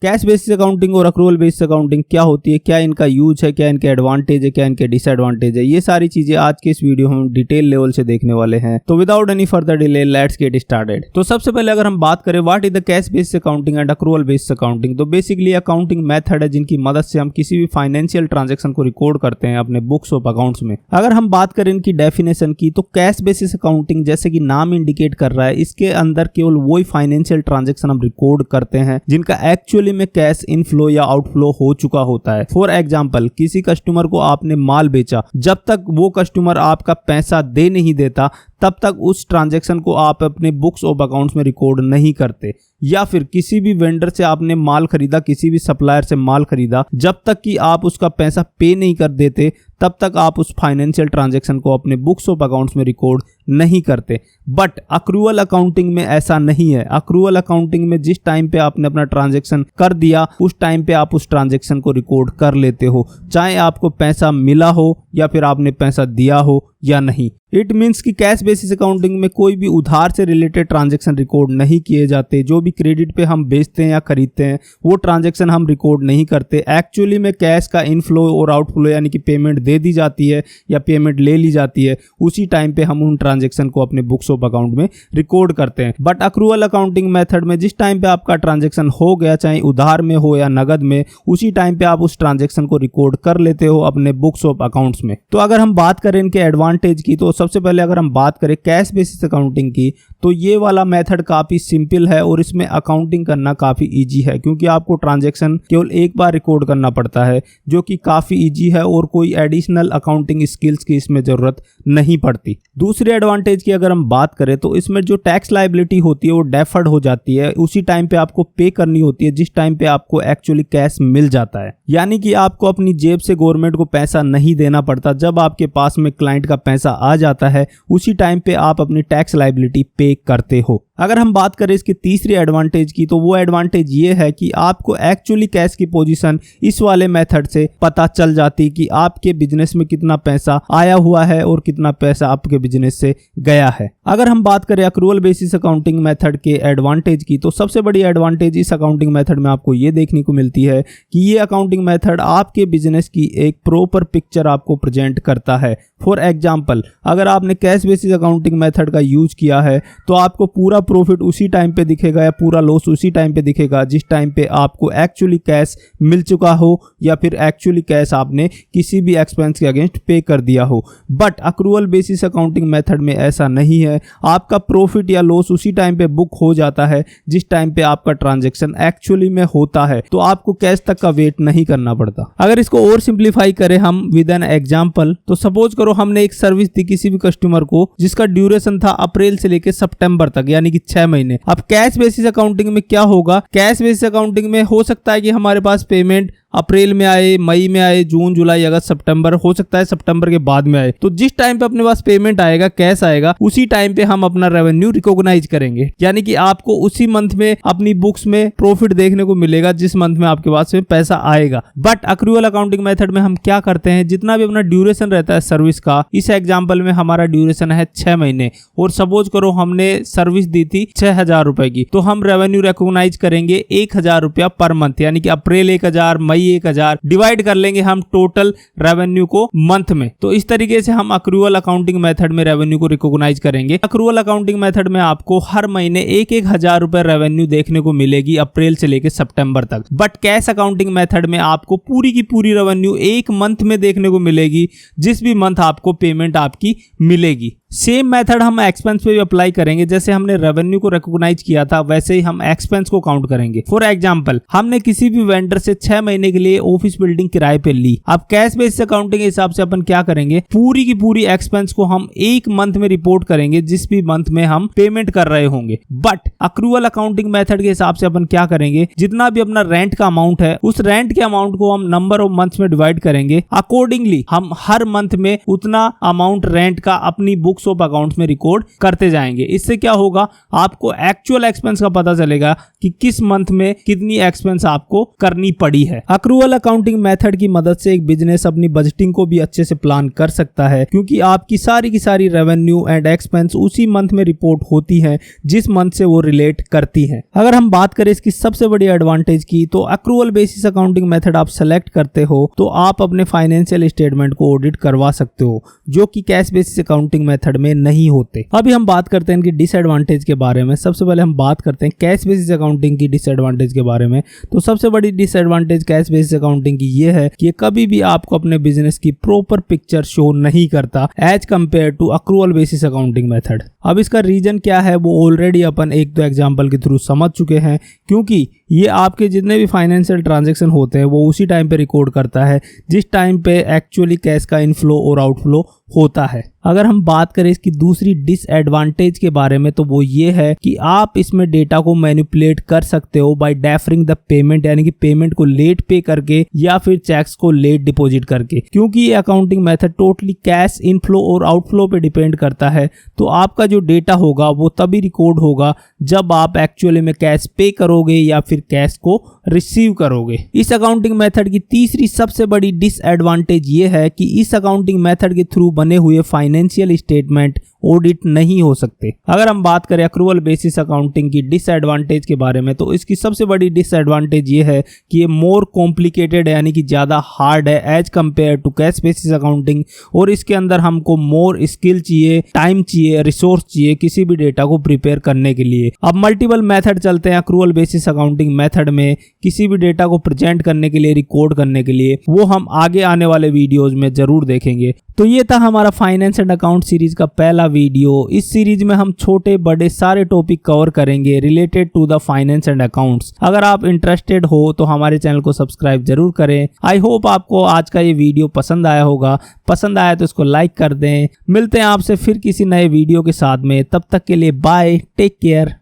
Cash basis accounting और accrual basis accounting क्या होती है, क्या इनका यूज है, क्या इनके एडवांटेज है, क्या इनके डिसएडवांटेज है, ये सारी चीजें आज के इस वीडियो में हम डिटेल लेवल से देखने वाले हैं। तो without any further delay let's get started. तो सबसे पहले अगर हम बात करें what is the cash basis accounting and accrual basis accounting, तो बेसिकली अकाउंटिंग मेथड है जिनकी मदद से हम किसी भी फाइनेंशियल ट्रांजेक्शन को रिकॉर्ड करते हैं अपने बुक्स ऑफ अकाउंट्स में। अगर हम बात करें इनकी डेफिनेशन की, तो कैश बेसिस अकाउंटिंग जैसे कि नाम इंडिकेट कर रहा है, इसके अंदर केवल वही फाइनेंशियल ट्रांजेक्शन हम रिकॉर्ड करते हैं जिनका एक्चुअली में कैश इनफ्लो या आउटफ्लो हो चुका होता है। फॉर एग्जांपल, किसी कस्टमर को आपने माल बेचा, जब तक वो कस्टमर आपका पैसा दे नहीं देता तब तक उस ट्रांजैक्शन को आप अपने बुक्स ऑफ अकाउंट्स में रिकॉर्ड नहीं करते। या फिर किसी भी वेंडर से आपने माल खरीदा, किसी भी सप्लायर से माल खरीदा, जब तक कि आप उसका पैसा पे नहीं कर देते तब तक आप उस फाइनेंशियल ट्रांजैक्शन को अपने बुक्स ऑफ अकाउंट्स में रिकॉर्ड नहीं करते। बट अक्रूवल अकाउंटिंग में ऐसा नहीं है। अक्रूवल अकाउंटिंग में जिस टाइम पे आपने अपना ट्रांजैक्शन कर दिया उस टाइम पे आप उस ट्रांजैक्शन को रिकॉर्ड कर लेते हो, चाहे आपको पैसा मिला हो या फिर आपने पैसा दिया हो या नहीं। इट मीन्स कि कैश बेसिस अकाउंटिंग में कोई भी उधार से रिलेटेड ट्रांजैक्शन रिकॉर्ड नहीं किए जाते। जो भी क्रेडिट पे हम बेचते हैं या खरीदते हैं वो ट्रांजैक्शन हम रिकॉर्ड नहीं करते। एक्चुअली में कैश का इनफ्लो और आउटफ्लो यानी कि पेमेंट दे दी जाती है या पेमेंट ले ली जाती है, उसी टाइम पे हम उन ट्रांजैक्शन को अपने बुक्स ऑफ अकाउंट में रिकॉर्ड करते हैं। बट अक्रूवल अकाउंटिंग मेथड में जिस टाइम पे आपका ट्रांजैक्शन हो गया, चाहे उधार में हो या नगद में, उसी टाइम पे आप उस ट्रांजैक्शन को रिकॉर्ड कर लेते हो अपने बुक्स ऑफ अकाउंट्स में। तो अगर हम बात करें इनके एडवांटेज की, तो सबसे पहले अगर हम बात करें कैश बेसिस अकाउंटिंग की, तो ये वाला मेथड काफी सिंपल है और इसमें अकाउंटिंग करना काफी इजी है, क्योंकि आपको ट्रांजैक्शन केवल एक बार रिकॉर्ड करना पड़ता है जो कि काफी इजी है और कोई एडिशनल अकाउंटिंग स्किल्स की इसमें जरूरत नहीं पड़ती। दूसरी एडवांटेज की अगर हम बात करें तो इसमें जो टैक्स लायबिलिटी होती है वो डेफर्ड हो जाती है, उसी टाइम पे आपको पे करनी होती है जिस टाइम पे आपको एक्चुअली कैश मिल जाता है। यानी कि आपको अपनी जेब से गवर्नमेंट को पैसा नहीं देना पड़ता। जब आपके पास में क्लाइंट का पैसा आ जाता है उसी टाइम पे आप अपनी टैक्स लायबिलिटी पे करते हो। अगर हम बात करें इसकी तीसरी एडवांटेज की, तो वो एडवांटेज ये है कि आपको एक्चुअली कैश की पोजीशन इस वाले मेथड से पता चल जाती है कि आपके बिजनेस में कितना पैसा आया हुआ है और कितना पैसा आपके बिजनेस से गया है। अगर हम बात करें अक्रूवल बेसिस अकाउंटिंग मेथड के एडवांटेज की, तो सबसे बड़ी एडवांटेज इस अकाउंटिंग मेथड में आपको ये देखने को मिलती है कि ये अकाउंटिंग मेथड आपके बिजनेस की एक प्रॉपर पिक्चर आपको प्रेजेंट करता है। फॉर एग्जाम्पल, अगर आपने कैश बेसिस अकाउंटिंग मेथड का यूज किया है तो आपको पूरा प्रॉफिट उसी टाइम पे दिखेगा या पूरा लॉस उसी टाइम पे दिखेगा जिस टाइम पे आपको एक्चुअली कैश मिल चुका हो या फिर एक्चुअली कैश आपने किसी भी एक्सपेंस के अगेंस्ट पे कर दिया हो। But accrual basis accounting method में ऐसा नहीं है। आपका प्रॉफिट या लॉस उसी टाइम पे बुक हो जाता है जिस टाइम पे आपका ट्रांजैक्शन एक्चुअली में होता है, तो आपको कैश तक का वेट नहीं करना पड़ता। अगर इसको और सिंप्लीफाई करें हम विद एन एग्जांपल, तो सपोज करो हमने एक सर्विस दी किसी भी कस्टमर को जिसका ड्यूरेशन था अप्रैल से लेकर सितंबर तक, यानी कि 6 महीने। अब कैश बेसिस अकाउंटिंग में क्या होगा, कैश बेसिस अकाउंटिंग में हो सकता है कि हमारे पास पेमेंट अप्रैल में आए, मई में आए, जून, जुलाई, अगस्त, सितंबर, हो सकता है सितंबर के बाद में आए। तो जिस टाइम पे अपने पास पेमेंट आएगा, कैश आएगा, उसी टाइम पे हम अपना रेवेन्यू रिकॉग्नाइज करेंगे। यानी कि आपको उसी मंथ में अपनी बुक्स में प्रॉफिट देखने को मिलेगा जिस मंथ में आपके पास में पैसा आएगा। बट अक्रूवल अकाउंटिंग मेथड में हम क्या करते हैं, जितना भी अपना ड्यूरेशन रहता है सर्विस का, इस एग्जाम्पल में हमारा ड्यूरेशन है 6 महीने और सपोज करो हमने सर्विस दी थी 6,000 रुपए की, तो हम रेवेन्यू रिकॉग्नाइज करेंगे 1,000 रुपया पर मंथ, यानी कि अप्रैल 1,000, मई 1,000, डिवाइड कर लेंगे हम टोटल रेवेन्यू को मंथ में। तो इस तरीके से हम अक्रूवल अकाउंटिंग मेथड में रेवेन्यू को रिकॉग्नाइज करेंगे। अक्रूवल अकाउंटिंग मेथड में आपको हर महीने 1,000 रुपए रेवेन्यू देखने को मिलेगी अप्रैल से लेकर सितंबर तक। बट कैश अकाउंटिंग मेथड में आपको पूरी की पूरी रेवेन्यू एक मंथ में देखने को मिलेगी, जिस भी मंथ आपको पेमेंट आपकी मिलेगी। सेम मेथड हम एक्सपेंस पे भी अप्लाई करेंगे। जैसे हमने रेवेन्यू को रिकॉग्नाइज किया था वैसे ही हम एक्सपेंस को काउंट करेंगे। फॉर एग्जांपल, हमने किसी भी वेंडर से 6 महीने के लिए ऑफिस बिल्डिंग किराए पे ली। अब कैश बेसिस अकाउंटिंग के हिसाब से अपन क्या करेंगे, पूरी की पूरी एक्सपेंस को हम एक मंथ में रिपोर्ट करेंगे जिस भी मंथ में हम पेमेंट कर रहे होंगे। बट अक्रूवल अकाउंटिंग मेथड के हिसाब से अपन क्या करेंगे, जितना भी अपना रेंट का अमाउंट है उस रेंट के अमाउंट को हम नंबर ऑफ मंथ्स में डिवाइड करेंगे। अकॉर्डिंगली हम हर मंथ में उतना अमाउंट रेंट का अपनी बुक बुक्स ऑफ अकाउंट्स में रिकॉर्ड करते जाएंगे। इससे क्या होगा, आपको एक्चुअल एक्सपेंस का पता चलेगा कि किस मंथ में कितनी एक्सपेंस आपको करनी पड़ी है। अक्रूवल अकाउंटिंग मेथड की मदद से एक बिजनेस अपनी बजटिंग को भी अच्छे से प्लान कर सकता है, क्योंकि आपकी सारी की सारी रेवेन्यू एंड एक्सपेंस उसी मंथ में रिपोर्ट होती है जिस मंथ से वो रिलेट करती है। अगर हम बात करें इसकी सबसे बड़ी एडवांटेज की, तो अक्रूवल बेसिस अकाउंटिंग मेथड आप सेलेक्ट करते हो तो आप अपने फाइनेंशियल स्टेटमेंट को ऑडिट करवा सकते हो, जो कि कैश बेसिस अकाउंटिंग मेथड में नहीं होते। अभी हम बात करते हैं इनकी डिसएडवांटेज के बारे में। सबसे पहले हम बात करते हैं कैश बेसिस अकाउंटिंग की डिसएडवांटेज के बारे में। तो सबसे बड़ी डिसएडवांटेज कैश बेसिस अकाउंटिंग की ये है कि ये कभी भी आपको अपने बिजनेस की प्रॉपर पिक्चर शो नहीं करता as compared to accrual basis accounting method. अब इसका रीजन क्या है वो ऑलरेडी अपन एक दो एग्जांपल के थ्रू समझ चुके हैं, क्योंकि ये आपके जितने भी फाइनेंशियल ट्रांजैक्शन होते हैं वो उसी टाइम पे रिकॉर्ड करता है जिस टाइम पे एक्चुअली कैश का इनफ्लो और आउटफ्लो होता है। अगर हम बात करें इसकी दूसरी डिसएडवांटेज के बारे में, तो वो ये है कि आप इसमें डेटा को मैनिपुलेट कर सकते हो बाय डेफरिंग द पेमेंट, यानी कि पेमेंट को लेट पे करके या फिर चेक्स को लेट डिपॉजिट करके। क्योंकि ये accounting method totally cash inflow और आउटफ्लो पे डिपेंड करता है, तो आपका जो डेटा होगा वो तभी रिकॉर्ड होगा जब आप एक्चुअली में कैश पे करोगे या फिर कैश को रिसीव करोगे। इस अकाउंटिंग मेथड की तीसरी सबसे बड़ी डिसएडवांटेज ये है कि इस अकाउंटिंग मेथड के थ्रू बने हुए फाइनेंशियल स्टेटमेंट ऑडिट नहीं हो सकते। अगर हम बात करें अक्रूवल बेसिस अकाउंटिंग की डिसएडवांटेज के बारे में, तो इसकी सबसे बड़ी डिसएडवांटेज ये है कि ये मोर कॉम्प्लिकेटेड है, यानी कि ज्यादा हार्ड है as compared to cash basis accounting, और इसके अंदर हमको मोर स्किल चाहिए, टाइम चाहिए, रिसोर्स चाहिए किसी भी डेटा को प्रिपेयर करने के लिए। अब मल्टीपल मेथड चलते हैं अक्रूवल बेसिस अकाउंटिंग मेथड में किसी भी डेटा को प्रेजेंट करने के लिए, रिकॉर्ड करने के लिए, वो हम आगे आने वाले वीडियोज में जरूर देखेंगे। तो ये था हमारा फाइनेंस एंड अकाउंट सीरीज का पहला वीडियो। इस सीरीज में हम छोटे बड़े सारे टॉपिक कवर करेंगे related to the finance and accounts. अगर आप इंटरेस्टेड हो तो हमारे चैनल को सब्सक्राइब जरूर करें। आई होप आपको आज का ये वीडियो पसंद आया होगा। पसंद आया तो इसको लाइक कर दें। मिलते हैं आपसे फिर किसी नए वीडियो के साथ में, तब तक के लिए बाय, टेक केयर।